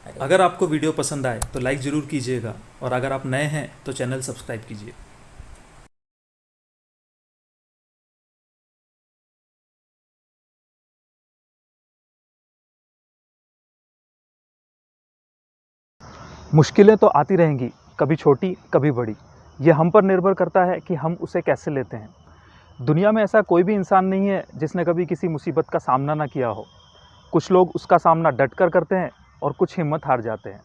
अगर आपको वीडियो पसंद आए तो लाइक ज़रूर कीजिएगा और अगर आप नए हैं तो चैनल सब्सक्राइब कीजिए। मुश्किलें तो आती रहेंगी, कभी छोटी कभी बड़ी। ये हम पर निर्भर करता है कि हम उसे कैसे लेते हैं। दुनिया में ऐसा कोई भी इंसान नहीं है जिसने कभी किसी मुसीबत का सामना ना किया हो। कुछ लोग उसका सामना डट कर करते हैं और कुछ हिम्मत हार जाते हैं।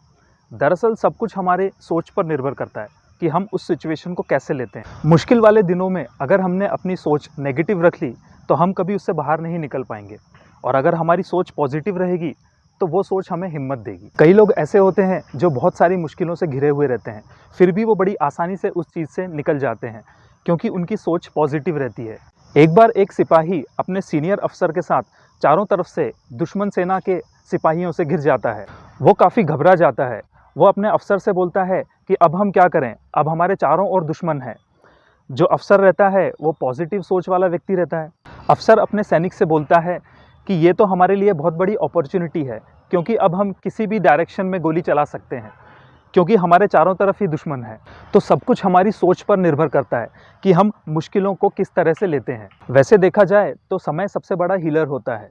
दरअसल सब कुछ हमारे सोच पर निर्भर करता है कि हम उस सिचुएशन को कैसे लेते हैं। मुश्किल वाले दिनों में अगर हमने अपनी सोच नेगेटिव रख ली तो हम कभी उससे बाहर नहीं निकल पाएंगे, और अगर हमारी सोच पॉजिटिव रहेगी तो वो सोच हमें हिम्मत देगी। कई लोग ऐसे होते हैं जो बहुत सारी मुश्किलों से घिरे हुए रहते हैं, फिर भी वो बड़ी आसानी से उस चीज़ से निकल जाते हैं क्योंकि उनकी सोच पॉजिटिव रहती है। एक बार एक सिपाही अपने सीनियर अफसर के साथ चारों तरफ से दुश्मन सेना के सिपाहियों से घिर जाता है। वो काफ़ी घबरा जाता है। वो अपने अफसर से बोलता है कि अब हम क्या करें, अब हमारे चारों ओर दुश्मन है। जो अफसर रहता है वो पॉजिटिव सोच वाला व्यक्ति रहता है। अफसर अपने सैनिक से बोलता है कि ये तो हमारे लिए बहुत बड़ी अपॉर्चुनिटी है, क्योंकि अब हम किसी भी डायरेक्शन में गोली चला सकते हैं, क्योंकि हमारे चारों तरफ ही दुश्मन है। तो सब कुछ हमारी सोच पर निर्भर करता है कि हम मुश्किलों को किस तरह से लेते हैं। वैसे देखा जाए तो समय सबसे बड़ा हीलर होता है।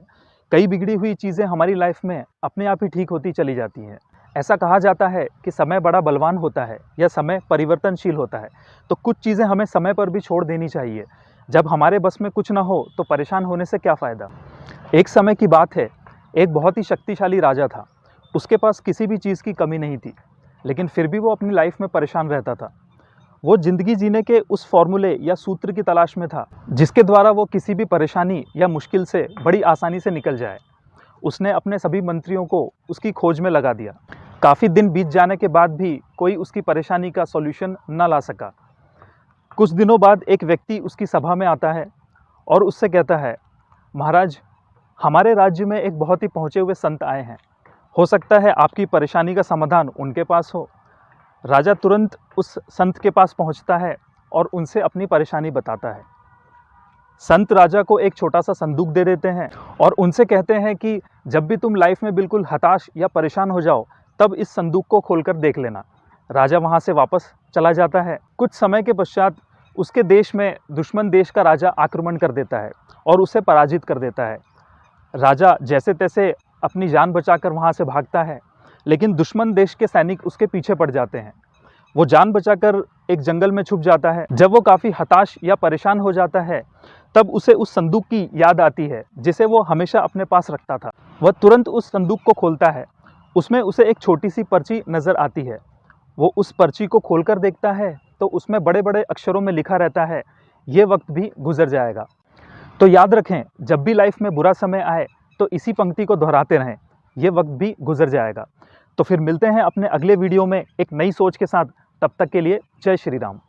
कई बिगड़ी हुई चीज़ें हमारी लाइफ में अपने आप ही ठीक होती चली जाती हैं। ऐसा कहा जाता है कि समय बड़ा बलवान होता है या समय परिवर्तनशील होता है। तो कुछ चीज़ें हमें समय पर भी छोड़ देनी चाहिए। जब हमारे बस में कुछ ना हो तो परेशान होने से क्या फ़ायदा। एक समय की बात है, एक बहुत ही शक्तिशाली राजा था। उसके पास किसी भी चीज़ की कमी नहीं थी, लेकिन फिर भी वो अपनी लाइफ में परेशान रहता था। वो ज़िंदगी जीने के उस फॉर्मूले या सूत्र की तलाश में था जिसके द्वारा वो किसी भी परेशानी या मुश्किल से बड़ी आसानी से निकल जाए। उसने अपने सभी मंत्रियों को उसकी खोज में लगा दिया। काफ़ी दिन बीत जाने के बाद भी कोई उसकी परेशानी का सॉल्यूशन न ला सका। कुछ दिनों बाद एक व्यक्ति उसकी सभा में आता है और उससे कहता है, महाराज, हमारे राज्य में एक बहुत ही पहुँचे हुए संत आए हैं। हो सकता है आपकी परेशानी का समाधान उनके पास हो। राजा तुरंत उस संत के पास पहुंचता है और उनसे अपनी परेशानी बताता है। संत राजा को एक छोटा सा संदूक दे देते हैं और उनसे कहते हैं कि जब भी तुम लाइफ में बिल्कुल हताश या परेशान हो जाओ तब इस संदूक को खोलकर देख लेना। राजा वहां से वापस चला जाता है। कुछ समय के पश्चात उसके देश में दुश्मन देश का राजा आक्रमण कर देता है और उसे पराजित कर देता है। राजा जैसे तैसे अपनी जान बचाकर वहां से भागता है, लेकिन दुश्मन देश के सैनिक उसके पीछे पड़ जाते हैं। वो जान बचाकर एक जंगल में छुप जाता है। जब वो काफ़ी हताश या परेशान हो जाता है तब उसे उस संदूक की याद आती है जिसे वो हमेशा अपने पास रखता था। वह तुरंत उस संदूक को खोलता है। उसमें उसे एक छोटी सी पर्ची नज़र आती है। वो उस पर्ची को खोलकर देखता है तो उसमें बड़े बड़े अक्षरों में लिखा रहता है, ये वक्त भी गुजर जाएगा। तो याद रखें, जब भी लाइफ में बुरा समय आए तो इसी पंक्ति को दोहराते रहें, ये वक्त भी गुजर जाएगा। तो फिर मिलते हैं अपने अगले वीडियो में एक नई सोच के साथ। तब तक के लिए जय श्री राम।